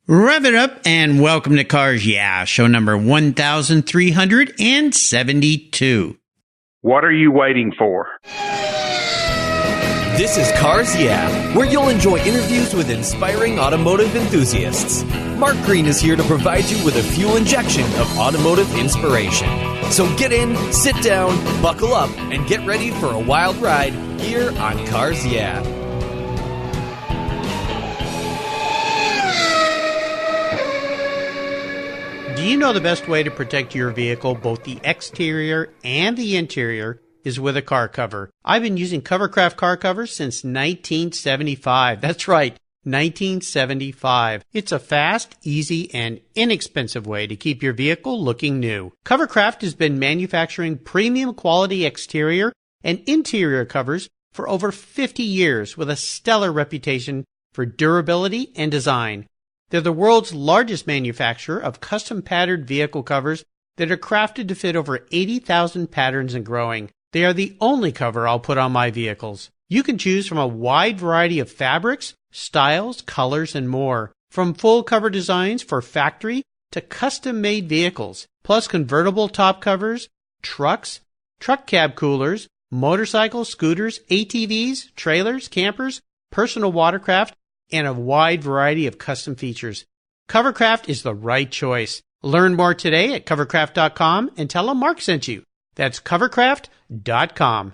Rev it up and welcome to Cars Yeah, show number 1372. What are you waiting for? This is Cars Yeah, where you'll enjoy interviews with inspiring automotive enthusiasts. Mark Green is here to provide you with a fuel injection of automotive inspiration. So get in, sit down, buckle up, and get ready for a wild ride here on Cars Yeah. Do you know the best way to protect your vehicle, both the exterior and the interior, is with a car cover? I've been using Covercraft car covers since 1975. That's right, 1975. It's a fast, easy, and inexpensive way to keep your vehicle looking new. Covercraft has been manufacturing premium quality exterior and interior covers for over 50 years with a stellar reputation for durability and design. They're the world's largest manufacturer of custom patterned vehicle covers that are crafted to fit over 80,000 patterns and growing. They are the only cover I'll put on my vehicles. You can choose from a wide variety of fabrics, styles, colors, and more. From full cover designs for factory to custom-made vehicles, plus convertible top covers, trucks, truck cab coolers, motorcycles, scooters, ATVs, trailers, campers, personal watercraft, and a wide variety of custom features. Covercraft is the right choice. Learn more today at covercraft.com and tell them Mark sent you. That's covercraft.com.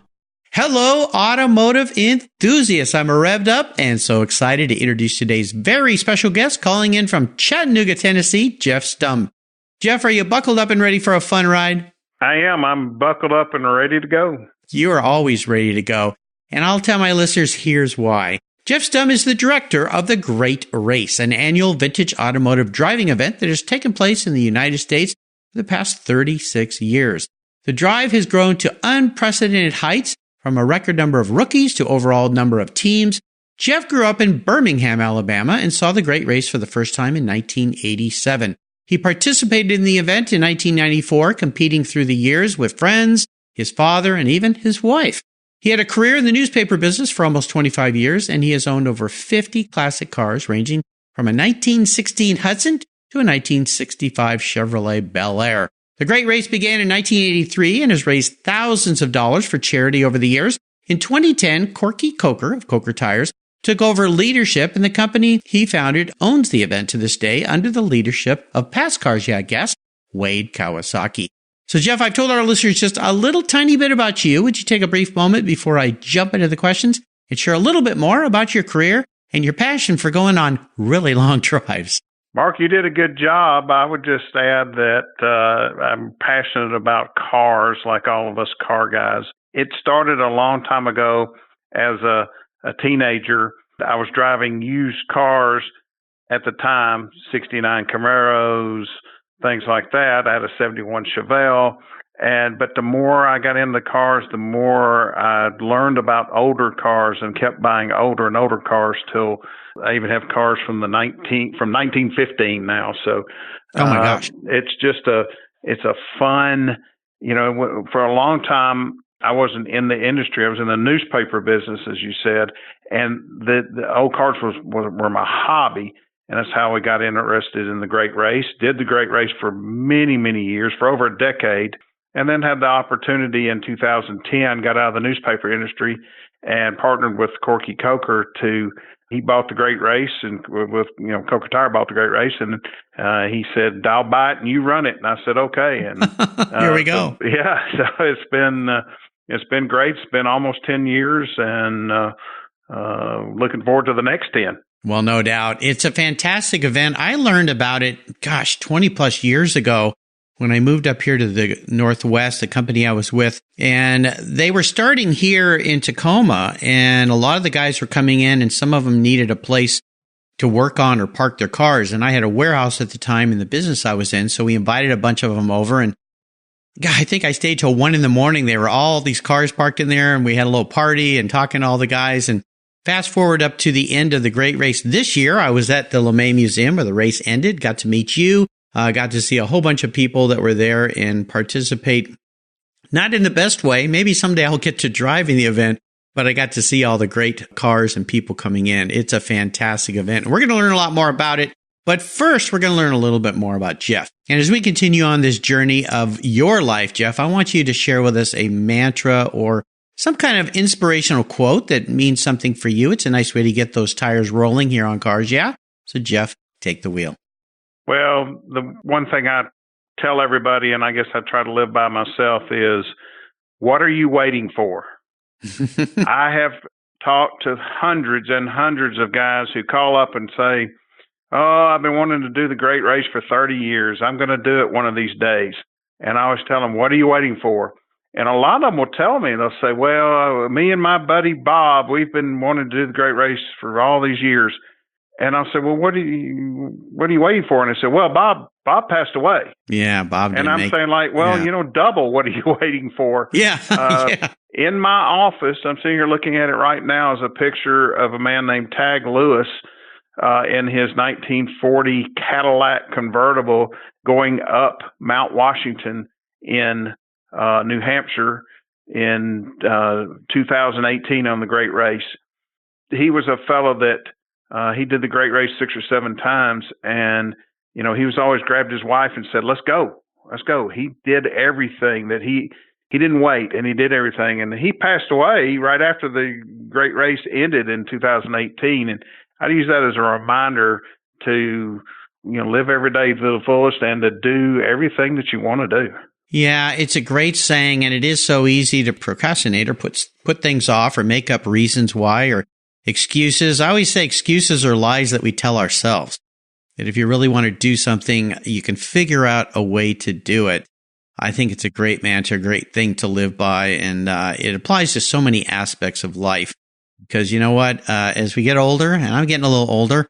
Hello, automotive enthusiasts. I'm revved up and so excited to introduce today's very special guest calling in from Chattanooga, Tennessee, Jeff Stumb. Jeff, are you buckled up and ready for a fun ride? I am. I'm buckled up and ready to go. You are always ready to go. And I'll tell my listeners here's why. Jeff Stumb is the director of the Great Race, an annual vintage automotive driving event that has taken place in the United States for the past 36 years. The drive has grown to unprecedented heights, from a record number of rookies to overall number of teams. Jeff grew up in Birmingham, Alabama, and saw the Great Race for the first time in 1987. He participated in the event in 1994, competing through the years with friends, his father, and even his wife. He had a career in the newspaper business for almost 25 years, and he has owned over 50 classic cars, ranging from a 1916 Hudson to a 1965 Chevrolet Bel Air. The Great Race began in 1983 and has raised thousands of dollars for charity over the years. In 2010, Corky of Coker Tires took over leadership, and the company he founded owns the event to this day under the leadership of past Cars Yeah guest, Wade Kawasaki. So, Jeff, I've told our listeners just a little tiny bit about you. Would you take a brief moment before I jump into the questions and share a little bit more about your career and your passion for going on really long drives? Mark, you did a good job. I would just add that I'm passionate about cars like all of us car guys. It started a long time ago as a teenager. I was driving used cars at the time, 69 Camaros, things like that. I had a 71 Chevelle. But the more I got into cars, the more I learned about older cars and kept buying older and older cars till I even have cars from 1915 now. So, oh my gosh, it's a fun, for a long time, I wasn't in the industry. I was in the newspaper business, as you said, and the old cars were my hobby. And that's how we got interested in the Great Race. Did the Great Race for many, many years, for over a decade, and then had the opportunity in 2010, got out of the newspaper industry and partnered with Corky Coker he bought the Great Race, and with Coker Tire bought the Great Race, and he said, "I'll buy it and you run it." And I said, "Okay." And here we go. So it's been great. It's been almost 10 years, and looking forward to the next 10. Well, no doubt. It's a fantastic event. I learned about it, 20 plus years ago when I moved up here to the Northwest, the company I was with, and they were starting here in Tacoma, and a lot of the guys were coming in, and some of them needed a place to work on or park their cars. And I had a warehouse at the time in the business I was in, so we invited a bunch of them over, and I think I stayed till 1 a.m. They were all these cars parked in there, and we had a little party and talking to all the guys. And fast forward up to the end of the Great Race this year, I was at the LeMay Museum where the race ended, got to meet you, got to see a whole bunch of people that were there and participate, not in the best way. Maybe someday I'll get to drive in the event, but I got to see all the great cars and people coming in. It's a fantastic event. We're going to learn a lot more about it But first, we're going to learn a little bit more about Jeff. And as we continue on this journey of your life, Jeff, I want you to share with us a mantra or some kind of inspirational quote that means something for you. It's a nice way to get those tires rolling here on Cars Yeah? So, Jeff, take the wheel. Well, the one thing I tell everybody, and I guess I try to live by myself, is what are you waiting for? I have talked to hundreds and hundreds of guys who call up and say, oh, I've been wanting to do the great race for 30 years. I'm going to do it one of these days. And I always tell them, what are you waiting for? And a lot of them will tell me, they'll say, well, me and my buddy Bob, we've been wanting to do the great race for all these years. And I'll say, well, what are you waiting for? And they say, well, Bob passed away. Yeah, Bob didn't. And I'm saying, like, well, double, what are you waiting for? Yeah. Yeah. In my office, I'm sitting here looking at it right now, is a picture of a man named Tag Lewis in his 1940 Cadillac convertible going up Mount Washington in New Hampshire in 2018 on the Great Race. He was a fellow that he did the Great Race 6 or 7 times, and he was always grabbed his wife and said, let's go. He did everything that he didn't wait, and he did everything. And he passed away right after the Great Race ended in 2018. And I use that as a reminder to, live every day to the fullest and to do everything that you want to do. Yeah, it's a great saying, and it is so easy to procrastinate or put things off or make up reasons why or excuses. I always say excuses are lies that we tell ourselves. That if you really want to do something, you can figure out a way to do it. I think it's a great mantra, a great thing to live by, and it applies to so many aspects of life. Because you know what? As we get older, and I'm getting a little older,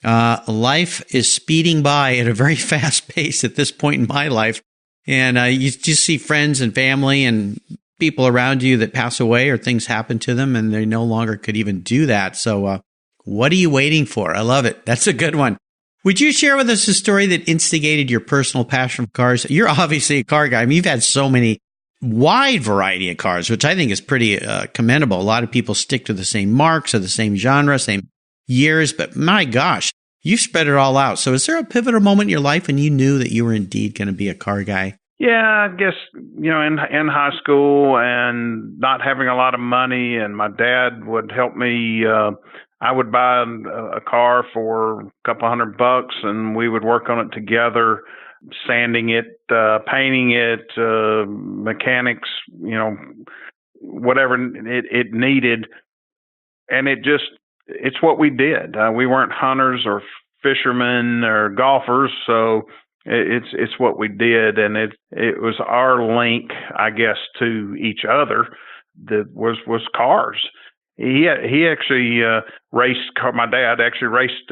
life is speeding by at a very fast pace at this point in my life. And you just see friends and family and people around you that pass away or things happen to them, and they no longer could even do that. So what are you waiting for? I love it. That's a good one. Would you share with us a story that instigated your personal passion for cars? You're obviously a car guy. I mean, you've had so many wide variety of cars, which I think is pretty commendable. A lot of people stick to the same marks or the same genre, same years, but my gosh, you've spread it all out. So is there a pivotal moment in your life when you knew that you were indeed going to be a car guy? Yeah, I guess, in high school and not having a lot of money, and my dad would help me. I would buy a car for a couple $100, and we would work on it together, sanding it, painting it, mechanics, whatever it needed. And it's what we did. We weren't hunters or fishermen or golfers, so it's what we did. And it was our link, I guess, to each other that was cars. He actually raced. My dad actually raced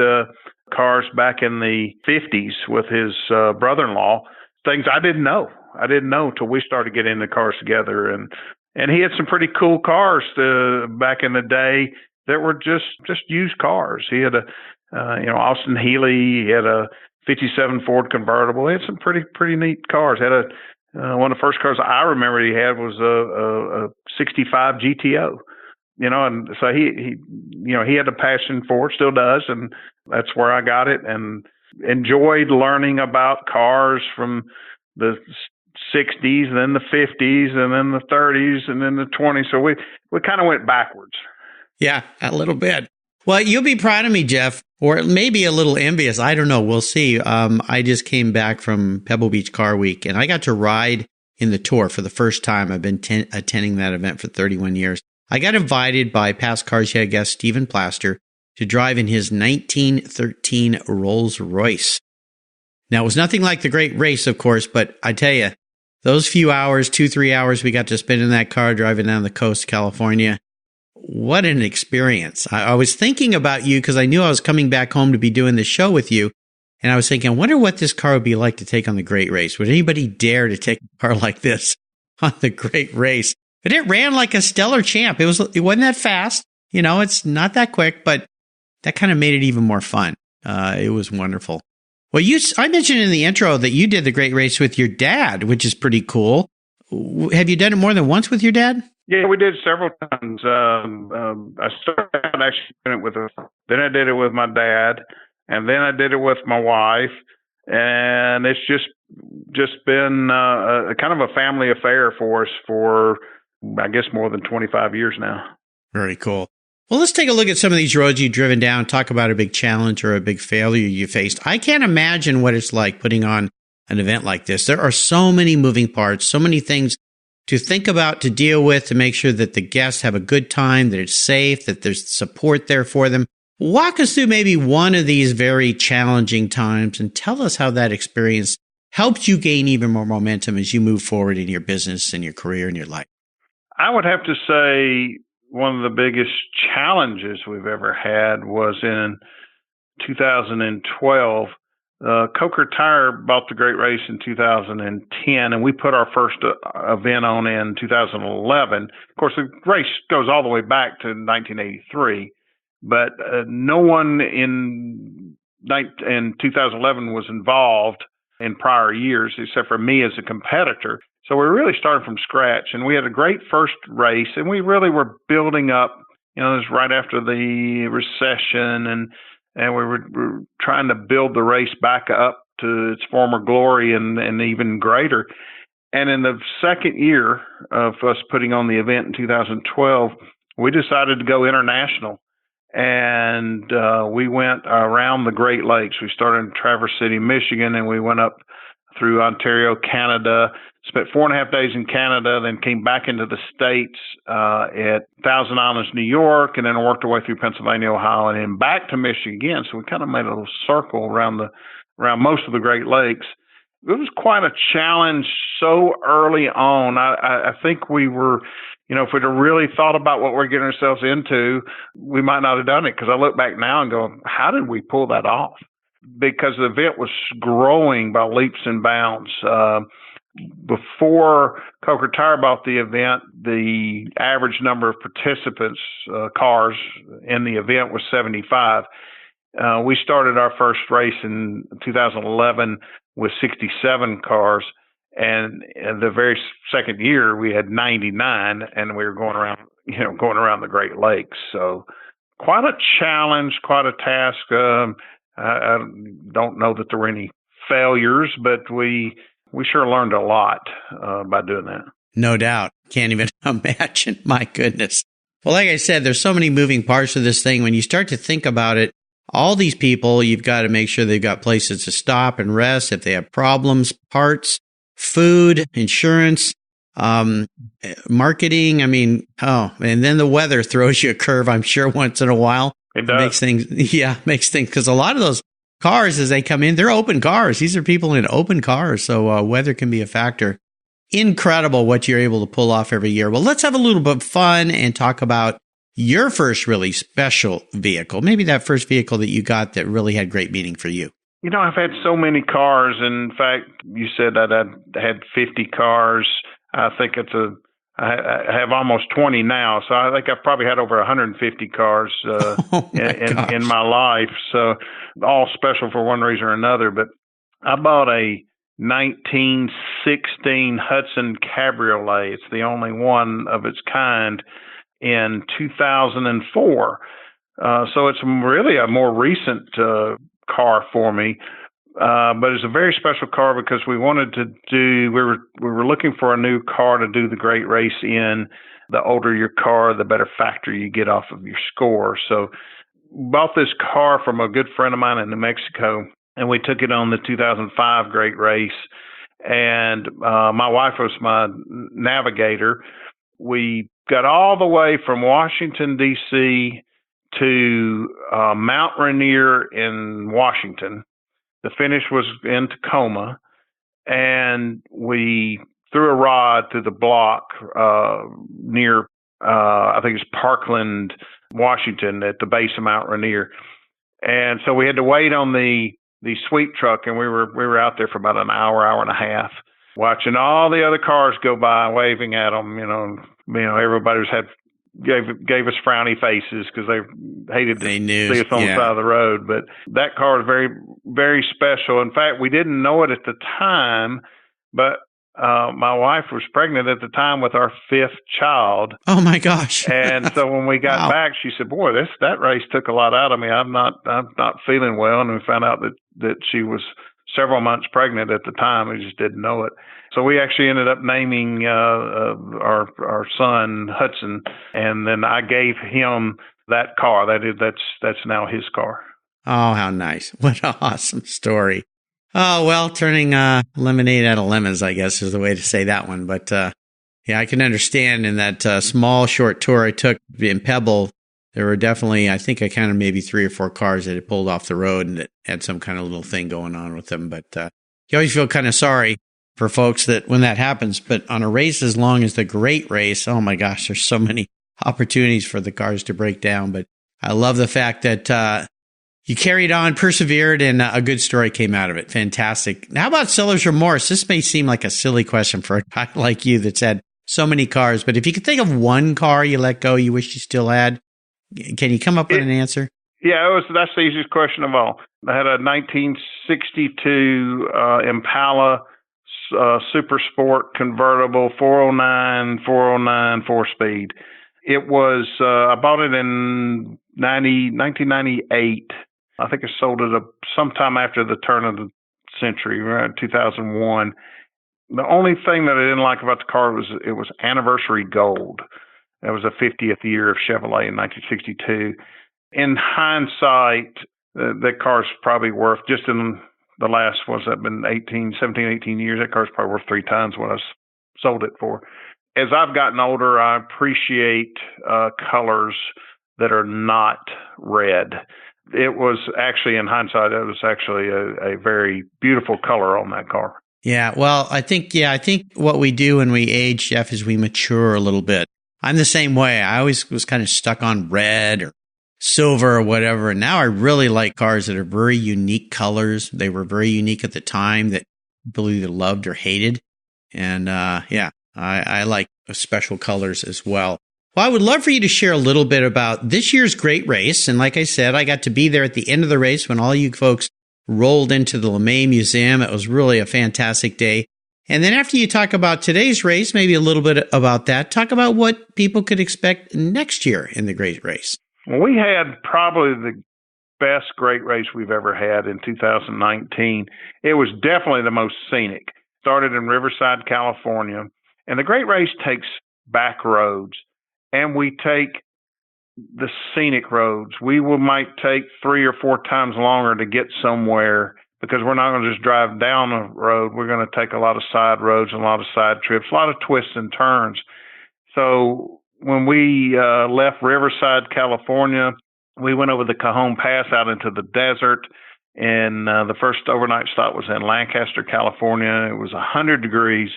cars back in the 50s with his brother-in-law. Things I didn't know till we started getting into cars together. And he had some pretty cool cars back in the day that were just used cars. He had a Austin Healey. He had a 57 Ford convertible. He had some pretty neat cars. Had one of the first cars I remember he had was a 65 GTO. And so he had a passion for it, still does, and that's where I got it, and enjoyed learning about cars from the 60s, and then the 50s, and then the 30s, and then the 20s. So we kind of went backwards. Yeah, a little bit. Well, you'll be proud of me, Jeff, or maybe a little envious. I don't know. We'll see. I just came back from Pebble Beach Car Week, and I got to ride in the tour for the first time. I've been attending that event for 31 years. I got invited by past Cars Yeah guest Stephen Plaster to drive in his 1913 Rolls Royce. Now, it was nothing like the Great Race, of course, but I tell you, those few hours, 2-3 hours we got to spend in that car driving down the coast of California, what an experience. I was thinking about you because I knew I was coming back home to be doing this show with you, and I was thinking, I wonder what this car would be like to take on the Great Race. Would anybody dare to take a car like this on the Great Race? But it ran like a stellar champ. It wasn't that fast. It's not that quick, but that kind of made it even more fun. It was wonderful. Well, I mentioned in the intro that you did the Great Race with your dad, which is pretty cool. Have you done it more than once with your dad? Yeah, we did several times. I started actually doing it then I did it with my dad. and then I did it with my wife, and it's just been a kind of a family affair for us for, I guess, more than 25 years now. Very cool. Well, let's take a look at some of these roads you've driven down, talk about a big challenge or a big failure you faced. I can't imagine what it's like putting on an event like this. There are so many moving parts, so many things to think about, to deal with, to make sure that the guests have a good time, that it's safe, that there's support there for them. Walk us through maybe one of these very challenging times and tell us how that experience helped you gain even more momentum as you move forward in your business and your career and your life. I would have to say one of the biggest challenges we've ever had was in 2012. Coker Tire bought the Great Race in 2010, and we put our first event on in 2011. Of course, the race goes all the way back to 1983, but no one in 2011 was involved in prior years except for me as a competitor. So we really started from scratch, and we had a great first race, and we really were building up. It was right after the recession, and we were trying to build the race back up to its former glory and even greater. And in the second year of us putting on the event in 2012, we decided to go international. And we went around the Great Lakes. We started in Traverse City, Michigan, and we went up through Ontario, Canada, spent 4.5 days in Canada, then came back into the States at Thousand Islands, New York, and then worked our way through Pennsylvania, Ohio, and then back to Michigan again. So we kind of made a little circle around most of the Great Lakes. It was quite a challenge so early on. I think we were, if we'd have really thought about what we're getting ourselves into, we might not have done it, because I look back now and go, how did we pull that off? Because the event was growing by leaps and bounds. Before Coker Tire bought the event, the average number of participants, cars in the event was 75. We started our first race in 2011 with 67 cars, and the very second year we had 99, and we were going around the Great Lakes. So quite a challenge, quite a task. I don't know that there were any failures, but we sure learned a lot by doing that. No doubt. Can't even imagine. My goodness. Well, like I said, there's so many moving parts to this thing. When you start to think about it, all these people, you've got to make sure they've got places to stop and rest if they have problems, parts, food, insurance, marketing. I mean, and then the weather throws you a curve, I'm sure, once in a while. It does. Makes things, because a lot of those cars, as they come in, they're open cars. These are people in open cars, so weather can be a factor. Incredible what you're able to pull off every year. Well, let's have a little bit of fun and talk about your first really special vehicle, maybe that first vehicle that you got that really had great meaning for you. I've had so many cars. In fact, you said that I had 50 cars. I think I have almost 20 now, so I think I've probably had over 150 cars in my life. So all special for one reason or another. But I bought a 1916 Hudson Cabriolet. It's the only one of its kind in 2004. So it's really a more recent car for me. But it's a very special car because we were looking for a new car to do the Great Race in. The older your car, the better factor you get off of your score. So bought this car from a good friend of mine in New Mexico, and we took it on the 2005 Great Race. And my wife was my navigator. We got all the way from Washington, D.C. to Mount Rainier in Washington. The finish was in Tacoma, and we threw a rod through the block near, I think it's Parkland, Washington, at the base of Mount Rainier. And so we had to wait on the sweep truck, and we were out there for about an hour and a half, watching all the other cars go by, waving at them. Everybody gave us frowny faces because they hated to see us on the side of the road. But that car was very, very special. In fact, we didn't know it at the time, but my wife was pregnant at the time with our fifth child. Oh my gosh. And so when we got Wow. back, she said, boy, that race took a lot out of me. I'm not feeling well. And we found out that she was several months pregnant at the time. We just didn't know it. So we actually ended up naming our son Hudson, and then I gave him that car. That's now his car. Oh, how nice. What an awesome story. Oh, well, turning lemonade out of lemons, I guess, is the way to say that one. But yeah, I can understand in that small, short tour I took in Pebble, there were definitely, I think I counted maybe 3 or 4 cars that had pulled off the road and that had some kind of little thing going on with them. But you always feel kind of sorry for folks that when that happens. But on a race as long as the Great Race, oh my gosh, there's so many opportunities for the cars to break down. But I love the fact that you carried on, persevered, and a good story came out of it. Fantastic. How about seller's remorse? This may seem like a silly question for a guy like you that's had so many cars, but if you could think of one car you let go you wish you still had, can you come up with an answer? Yeah, that's the easiest question of all. I had a 1962 Impala Super Sport convertible 409 4-speed. It was I bought it in 1998. I think I sold it sometime after the turn of the century, around 2001. The only thing that I didn't like about the car was it was anniversary gold. That was the 50th year of Chevrolet in 1962. In hindsight, that car's probably worth, just in the last, been 17, 18 years, that car's probably worth 3 times what I sold it for. As I've gotten older, I appreciate colors that are not red. It was actually, in hindsight, it was actually a very beautiful color on that car. Yeah, well, I think what we do when we age, Jeff, is we mature a little bit. I'm the same way. I always was kind of stuck on red or silver or whatever. And now I really like cars that are very unique colors. They were very unique at the time that people either loved or hated. And I like special colors as well. Well, I would love for you to share a little bit about this year's Great Race. And like I said, I got to be there at the end of the race when all you folks rolled into the LeMay Museum. It was really a fantastic day. And then after you talk about today's race, maybe a little bit about that, talk about what people could expect next year in the Great Race. Well, we had probably the best Great Race we've ever had in 2019. It was definitely the most scenic. Started in Riverside, California. And the Great Race takes back roads, and we take the scenic roads. We might take 3 or 4 times longer to get somewhere because we're not going to just drive down a road. We're going to take a lot of side roads and a lot of side trips, a lot of twists and turns. So when we left Riverside, California, we went over the Cajon Pass out into the desert. And the first overnight stop was in Lancaster, California. It was 100 degrees.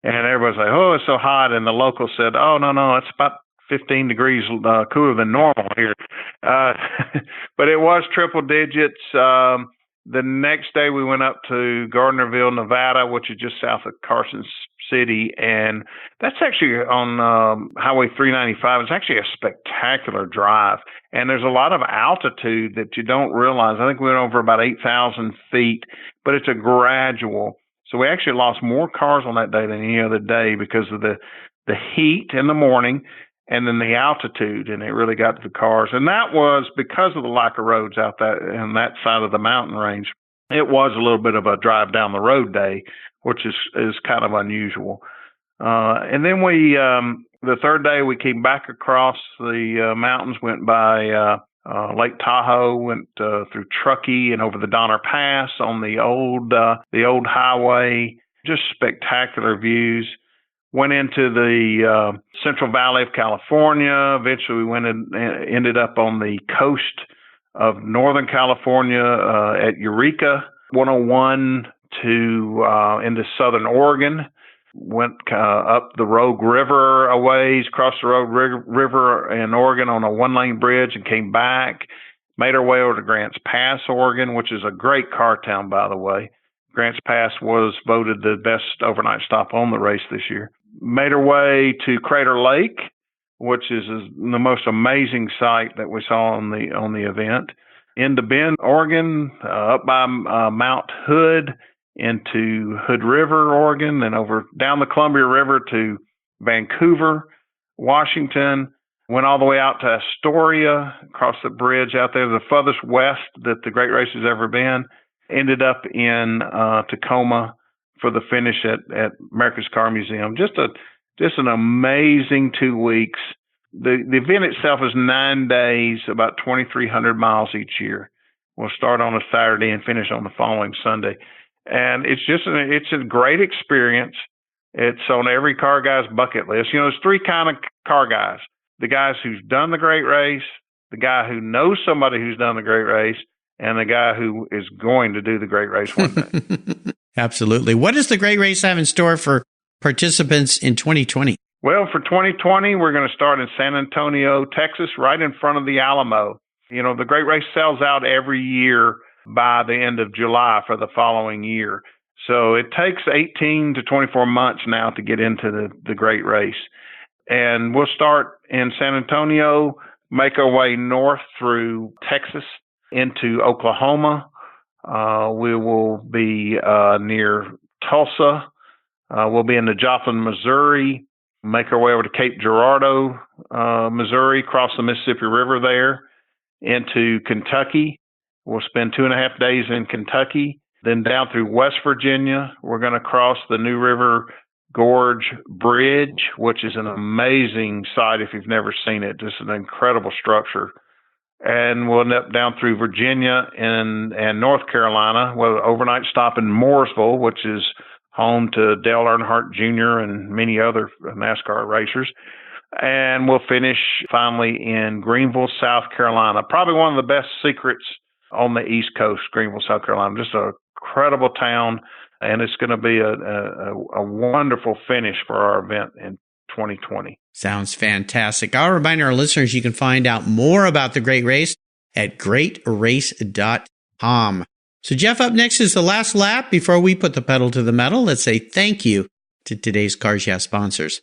And everybody's like, oh, it's so hot. And the local said, oh, no, it's about 15 degrees cooler than normal here. But it was triple digits. The next day we went up to Gardnerville, Nevada, which is just south of Carson City. And that's actually on Highway 395. It's actually a spectacular drive. And there's a lot of altitude that you don't realize. I think we went over about 8,000 feet, but it's a gradual. So we actually lost more cars on that day than any other day because of the heat in the morning and then the altitude, and it really got to the cars. And that was because of the lack of roads out there in that side of the mountain range. It was a little bit of a drive down the road day, which is kind of unusual. And then the third day we came back across the mountains, went by Lake Tahoe, went through Truckee and over the Donner Pass on the old highway. Just spectacular views. Went into the Central Valley of California. Eventually, we ended up on the coast of Northern California at Eureka, 101 to into Southern Oregon. Went up the Rogue River a ways, crossed the Rogue River in Oregon on a 1-lane bridge and came back. Made our way over to Grants Pass, Oregon, which is a great car town, by the way. Grants Pass was voted the best overnight stop on the race this year. Made our way to Crater Lake, which is the most amazing sight that we saw on the event. Into Bend, Oregon, up by Mount Hood, into Hood River, Oregon, then over down the Columbia River to Vancouver, Washington, went all the way out to Astoria, across the bridge out there, the furthest west that the Great Race has ever been. Ended up in Tacoma for the finish at America's Car Museum. Just an amazing 2 weeks. The event itself is 9 days, about 2,300 miles each year. We'll start on a Saturday and finish on the following Sunday. And it's a great experience. It's on every car guy's bucket list. There's three kind of car guys: the guys who's done the Great Race, the guy who knows somebody who's done the Great Race, and the guy who is going to do the Great Race one day. Absolutely. What does the Great Race have in store for participants in 2020? Well, for 2020, we're going to start in San Antonio, Texas, right in front of the Alamo. The Great Race sells out every year by the end of July for the following year. So it takes 18 to 24 months now to get into the Great Race. And we'll start in San Antonio, make our way north through Texas into Oklahoma. We will be near Tulsa. We'll be in the Joplin, Missouri, make our way over to Cape Girardeau, Missouri, cross the Mississippi River there into Kentucky. We'll spend 2.5 days in Kentucky, then down through West Virginia. We're going to cross the New River Gorge Bridge, which is an amazing sight if you've never seen it. Just an incredible structure. And we'll end up down through Virginia and North Carolina with an overnight stop in Mooresville, which is home to Dale Earnhardt Jr. and many other NASCAR racers. And we'll finish finally in Greenville, South Carolina. Probably one of the best secrets on the East Coast, Greenville, South Carolina. Just an incredible town, and it's going to be a wonderful finish for our event in 2020. Sounds fantastic. I'll remind our listeners you can find out more about the Great Race at greatrace.com. So, Jeff, up next is the last lap. Before we put the pedal to the metal, let's say thank you to today's Cars Yeah sponsors.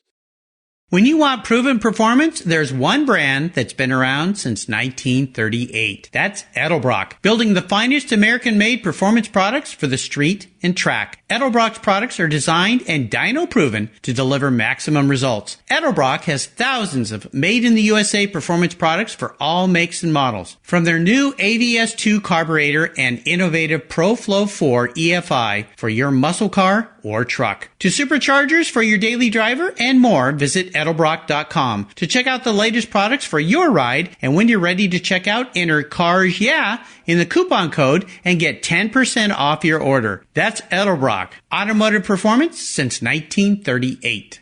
When you want proven performance, there's one brand that's been around since 1938. That's Edelbrock, building the finest American-made performance products for the street and track. Edelbrock's products are designed and dyno-proven to deliver maximum results. Edelbrock has thousands of made-in-the-USA performance products for all makes and models. From their new AVS2 carburetor and innovative ProFlow 4 EFI for your muscle car or truck, to superchargers for your daily driver and more, visit Edelbrock.com to check out the latest products for your ride. And when you're ready to check out, enter CARS YEAH in the coupon code and get 10% off your order. That's Edelbrock, automotive performance since 1938.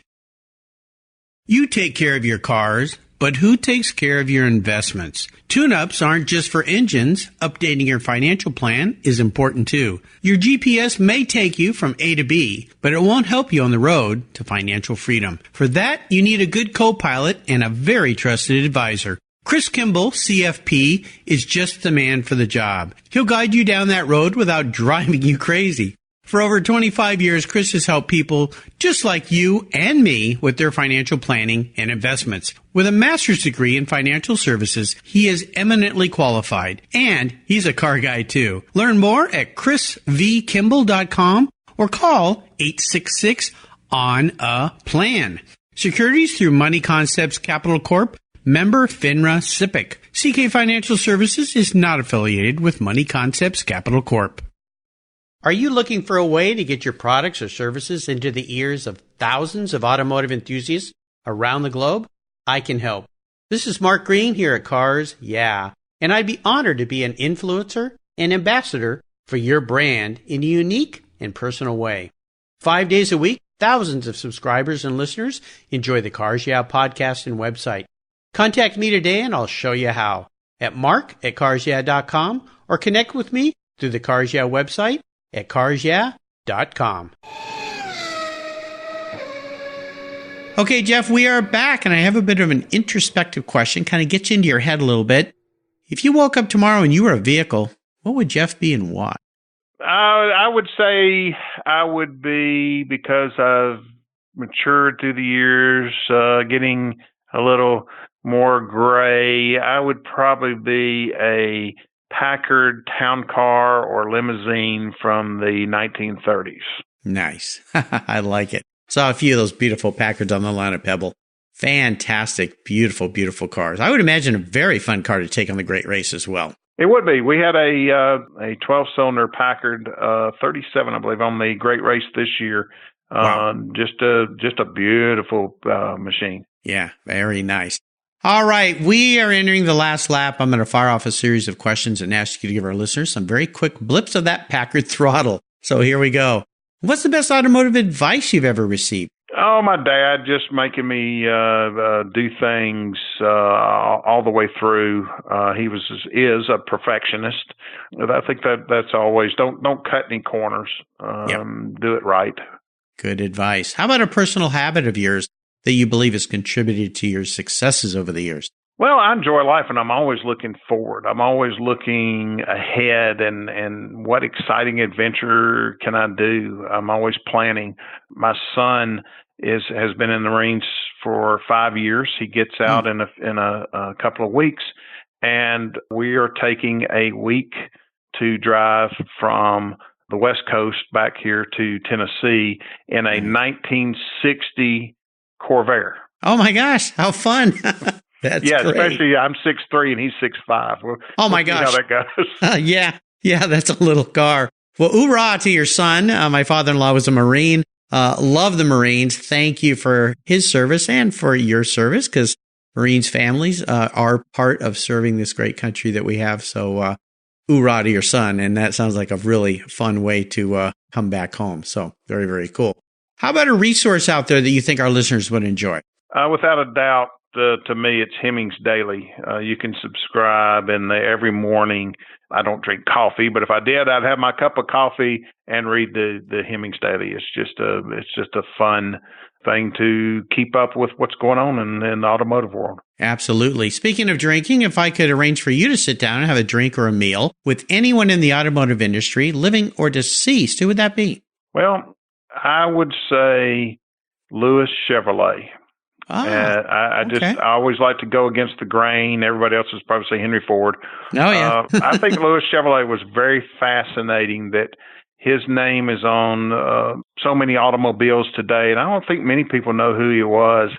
You take care of your cars, but who takes care of your investments? Tune-ups aren't just for engines. Updating your financial plan is important too. Your GPS may take you from A to B, but it won't help you on the road to financial freedom. For that, you need a good co-pilot and a very trusted advisor. Chris Kimball, CFP, is just the man for the job. He'll guide you down that road without driving you crazy. For over 25 years, Chris has helped people just like you and me with their financial planning and investments. With a master's degree in financial services, he is eminently qualified, and he's a car guy too. Learn more at chrisvkimball.com or call 866-ON-A-PLAN. Securities through Money Concepts Capital Corp. Member FINRA SIPC. CK Financial Services is not affiliated with Money Concepts Capital Corp. Are you looking for a way to get your products or services into the ears of thousands of automotive enthusiasts around the globe? I can help. This is Mark Green here at Cars Yeah, and I'd be honored to be an influencer and ambassador for your brand in a unique and personal way. 5 days a week, thousands of subscribers and listeners enjoy the Cars Yeah podcast and website. Contact me today and I'll show you how at mark@carsyeah.com or connect with me through the Cars Yeah website at carsyeah.com. Okay, Jeff, we are back, and I have a bit of an introspective question, kind of gets into your head a little bit. If you woke up tomorrow and you were a vehicle, what would Jeff be and why? I would say I would be, because I've matured through the years, getting a little more gray, I would probably be a Packard town car or limousine from the 1930s. Nice. I like it. Saw a few of those beautiful Packards on the line at Pebble. Fantastic, beautiful, beautiful cars. I would imagine a very fun car to take on the Great Race as well. It would be. We had a 12-cylinder Packard 37, I believe, on the Great Race this year. Wow. Just a beautiful machine. Yeah, very nice. All right, we are entering the last lap. I'm going to fire off a series of questions and ask you to give our listeners some very quick blips of that Packard throttle. So here we go. What's the best automotive advice you've ever received? Oh, my dad just making me do things all the way through. He is a perfectionist. I think that's always don't cut any corners. Do it right. Good advice. How about a personal habit of yours that you believe has contributed to your successes over the years? Well, I enjoy life, and I'm always looking forward. I'm always looking ahead and what exciting adventure can I do? I'm always planning. My son has been in the Marines for 5 years. He gets out in a couple of weeks, and we are taking a week to drive from the West Coast back here to Tennessee in a 1960 Corvair. Oh my gosh, how fun. That's great. Especially I'm 6'3" and he's 6'5". Oh my gosh. How that goes. Yeah, that's a little car. Well, hoorah to your son. My father-in-law was a Marine. Love the Marines. Thank you for his service and for your service, because Marines families are part of serving this great country that we have. So hoorah to your son. And that sounds like a really fun way to come back home. So very, very cool. How about a resource out there that you think our listeners would enjoy? Without a doubt, to me, it's Hemmings Daily. You can subscribe, and every morning, I don't drink coffee, but if I did, I'd have my cup of coffee and read the Hemmings Daily. It's just a fun thing to keep up with what's going on in the automotive world. Absolutely. Speaking of drinking, if I could arrange for you to sit down and have a drink or a meal with anyone in the automotive industry, living or deceased, who would that be? Well, I would say Lewis Chevrolet. I always like to go against the grain. Everybody else would probably say Henry Ford. Oh, yeah. I think Lewis Chevrolet was very fascinating that his name is on so many automobiles today, and I don't think many people know who he was.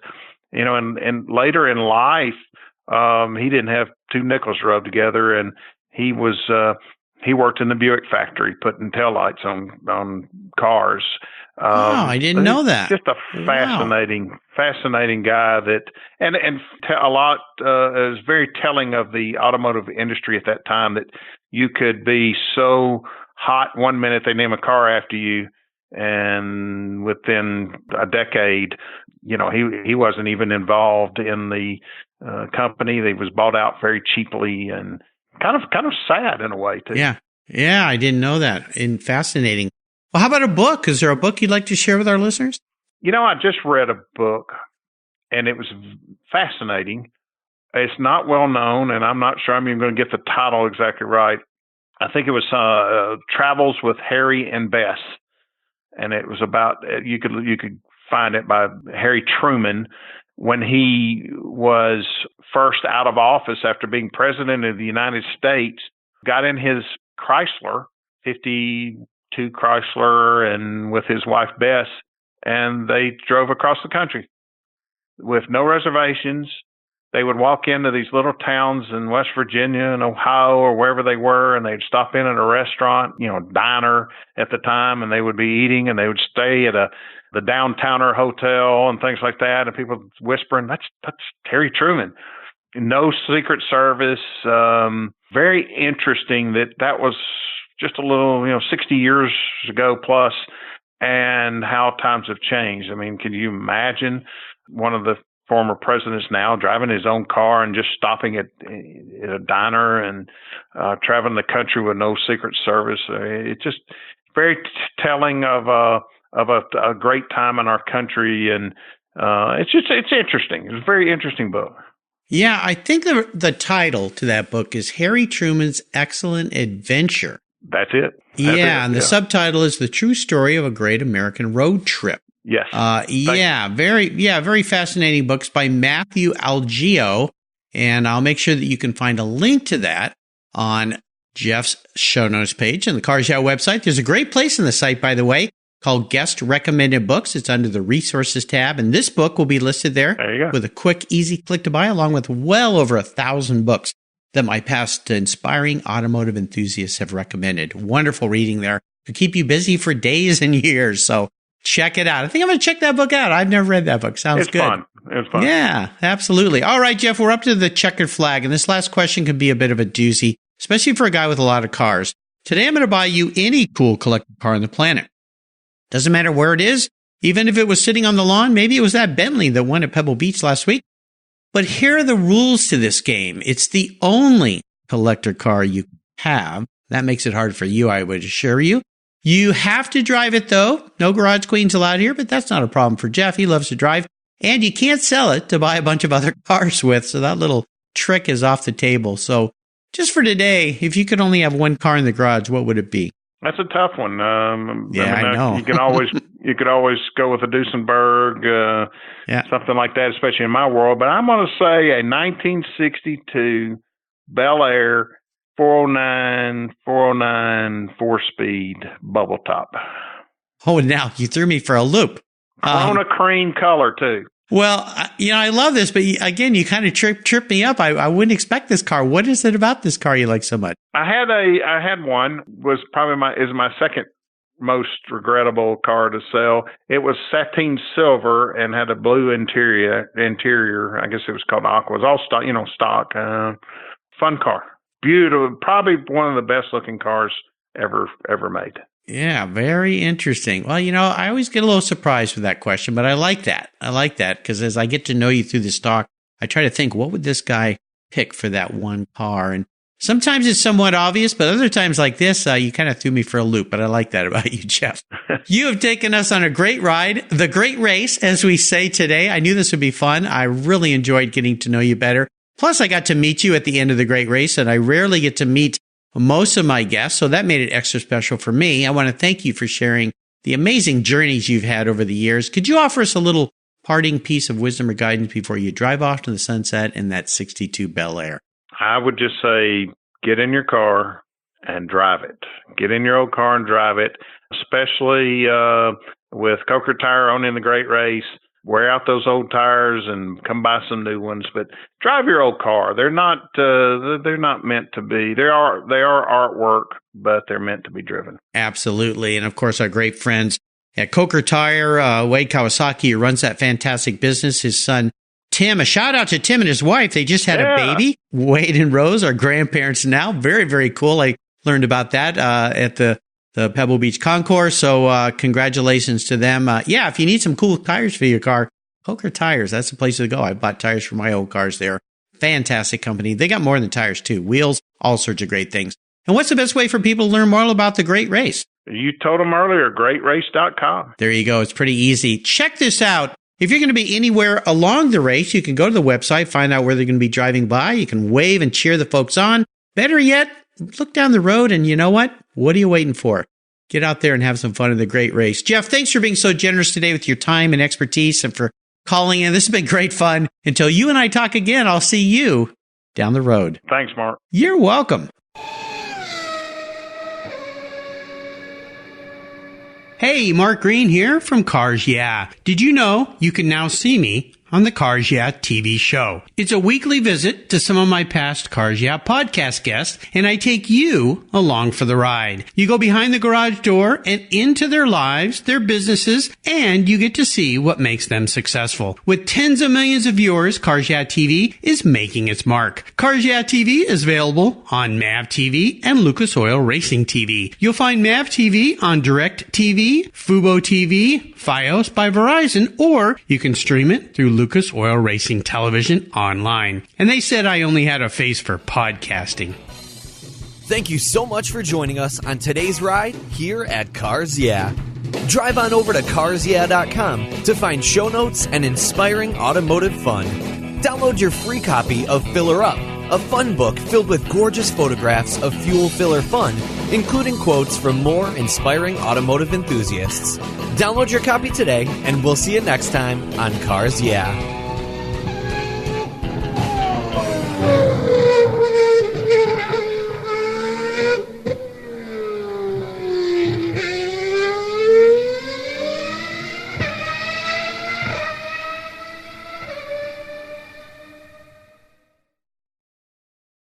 You know, and later in life, he didn't have two nickels rubbed together, and he worked in the Buick factory putting taillights on cars. I didn't know that. Just a fascinating guy that, and a lot is very telling of the automotive industry at that time, that you could be so hot one minute they name a car after you, and within a decade, you know, he wasn't even involved in the company. He was bought out very cheaply, and kind of sad in a way too. Yeah, I didn't know that. And fascinating. Well, how about a book? Is there a book you'd like to share with our listeners? You know, I just read a book, and it was fascinating. It's not well known, and I'm not sure I'm even going to get the title exactly right. I think it was Travels with Harry and Bess, and it was about, you could find it by Harry Truman, when he was first out of office after being president of the United States, got in his Chrysler, 52 Chrysler, and with his wife Bess, and they drove across the country with no reservations. They would walk into these little towns in West Virginia and Ohio or wherever they were, and they'd stop in at a restaurant, you know, diner at the time, and they would be eating, and they would stay at the Downtowner Hotel and things like that, and people whispering, that's Harry Truman. No Secret Service. Very interesting that was just a little, 60 years ago plus, and how times have changed. I mean, can you imagine one of the former presidents now driving his own car and just stopping at a diner and traveling the country with no Secret Service? It's just very telling of a great time in our country, and it's interesting. It's a very interesting book. Yeah, I think the title to that book is Harry Truman's Excellent Adventure. That's it. And the subtitle is The True Story of a Great American Road Trip. Yes. Very fascinating books by Matthew Algeo, and I'll make sure that you can find a link to that on Jeff's show notes page on the Cars Yeah website. There's a great place on the site, by the way, called Guest Recommended Books. It's under the Resources tab, and this book will be listed there with a quick, easy click to buy, along with well over 1,000 books that my past inspiring automotive enthusiasts have recommended. Wonderful reading there to keep you busy for days and years. So check it out. I think I'm going to check that book out. I've never read that book. Sounds good. Fun. It's fun. Yeah, absolutely. All right, Jeff, we're up to the checkered flag, and this last question could be a bit of a doozy, especially for a guy with a lot of cars. Today, I'm going to buy you any cool collector car on the planet. Doesn't matter where it is, even if it was sitting on the lawn. Maybe it was that Bentley that won at Pebble Beach last week. But here are the rules to this game. It's the only collector car you have. That makes it hard for you, I would assure you. You have to drive it, though. No garage queens allowed here, but that's not a problem for Jeff. He loves to drive. And you can't sell it to buy a bunch of other cars with, so that little trick is off the table. So just for today, if you could only have one car in the garage, what would it be? That's a tough one. I know. You could always go with a Duesenberg, something like that, especially in my world. But I'm going to say a 1962 Bel Air 409 4-speed bubble top. Oh, now you threw me for a loop. Corona cream color too. Well, I love this, but again, you kind of tripped me up. I wouldn't expect this car. What is it about this car you like so much? I had one, was probably my second most regrettable car to sell. It was sateen silver and had a blue interior. I guess it was called Aqua. It was all stock, fun car. Beautiful. Probably one of the best looking cars ever made. Yeah, very interesting. Well, I always get a little surprised with that question, but I like that. Because as I get to know you through this talk, I try to think, what would this guy pick for that one car? And sometimes it's somewhat obvious, but other times like this, you kind of threw me for a loop. But I like that about you, Jeff. You have taken us on a great ride, the great race, as we say today. I knew this would be fun. I really enjoyed getting to know you better. Plus, I got to meet you at the end of the great race, and I rarely get to meet most of my guests, so that made it extra special for me. I want to thank you for sharing the amazing journeys you've had over the years. Could you offer us a little parting piece of wisdom or guidance before you drive off to the sunset in that 62 Bel Air? I would just say, get in your car and drive it. Get in your old car and drive it, especially with Coker Tire owning the great race. Wear out those old tires and come buy some new ones, but drive your old car. They're not meant to be. They are artwork, but they're meant to be driven. Absolutely. And of course, our great friends at Coker Tire, Wade Kawasaki, who runs that fantastic business. His son, Tim, a shout out to Tim and his wife. They just had a baby. Wade and Rose are grandparents now. Very, very cool. I learned about that at the Pebble Beach Concourse. So congratulations to them. If you need some cool tires for your car, Coker Tires, that's the place to go. I bought tires for my old cars there. Fantastic company. They got more than tires too. Wheels, all sorts of great things. And what's the best way for people to learn more about the great race? You told them earlier, greatrace.com. There you go. It's pretty easy. Check this out. If you're going to be anywhere along the race, you can go to the website, find out where they're going to be driving by. You can wave and cheer the folks on. Better yet, look down the road and you know what? What are you waiting for? Get out there and have some fun in the great race. Jeff, thanks for being so generous today with your time and expertise and for calling in. This has been great fun. Until you and I talk again, I'll see you down the road. Thanks, Mark. You're welcome. Hey, Mark Green here from Cars Yeah. Did you know you can now see me on the Cars Yeah TV show? It's a weekly visit to some of my past Cars Yeah podcast guests, and I take you along for the ride. You go behind the garage door and into their lives, their businesses, and you get to see what makes them successful. With tens of millions of viewers, Cars Yeah TV is making its mark. Cars Yeah TV is available on MAV TV and Lucas Oil Racing TV. You'll find MAV TV on Direct TV, Fubo TV, Fios by Verizon, or you can stream it through Lucas Oil Racing Television online. And they said I only had a face for podcasting. Thank you so much for joining us on today's ride here at Cars Yeah. Drive on over to carsyeah.com to find show notes and inspiring automotive fun. Download your free copy of Filler Up, a fun book filled with gorgeous photographs of fuel filler fun, including quotes from more inspiring automotive enthusiasts. Download your copy today, and we'll see you next time on Cars Yeah.